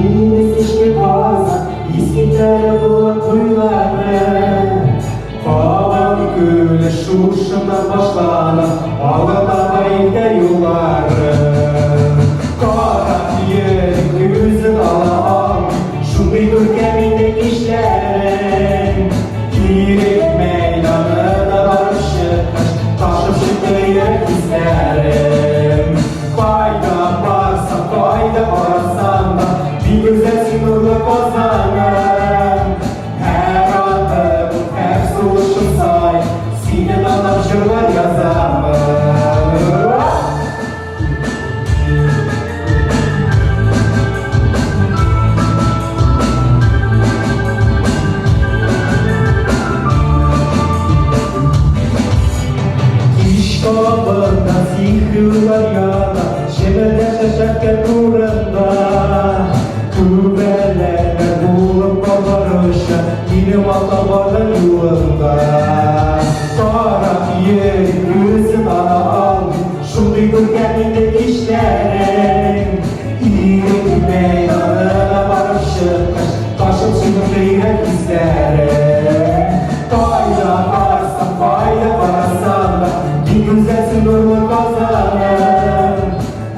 Minsaşke Казан, İskitleri bulan kuyuları. Falan güle şuşundan başlanan ağlata bayda yolları. Kara yerin yüzün ala şunday görkeminde kişilerin. Yürek meydanına varıp çıkmış, taşıp çıktı yürek izlerim. Fayda varsa fayda varsan da bir güzelsin nurlu Kazan'ım. Her adım, her soluşun say, sineden avcılar yazarım. Kişkabında zihriler yana, şemede şaşarken uğrunda. Küvelerle bulup kabarışa, ilim atabardan yolunda. Kara yerin yüzün ana al, şunday görkeminde kişilerin. İyilik meydanına varıp çıkmış, taşıp çıkıp yürek izlerim. Fayda varsa fayda varsan da bir güzelsin nurlu Kazan'ım.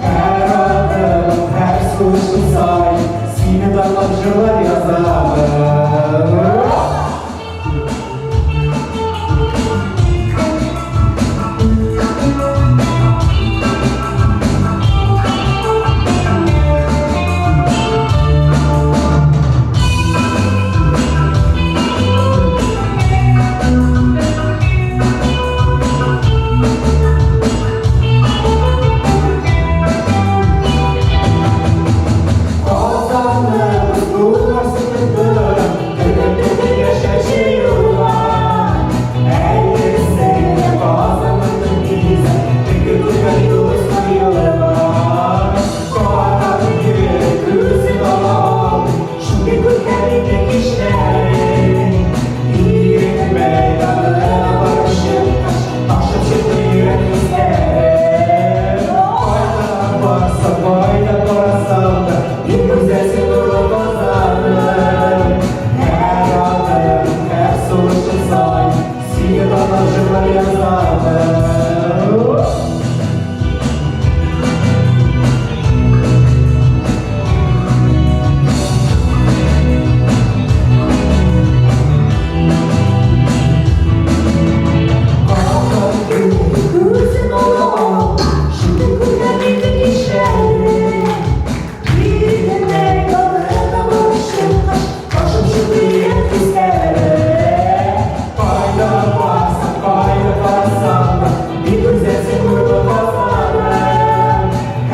Her adım, her soluşun say, sineden avcılar yazarım.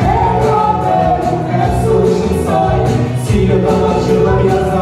Her adım, her soluşun say, sineden avcılar yazar.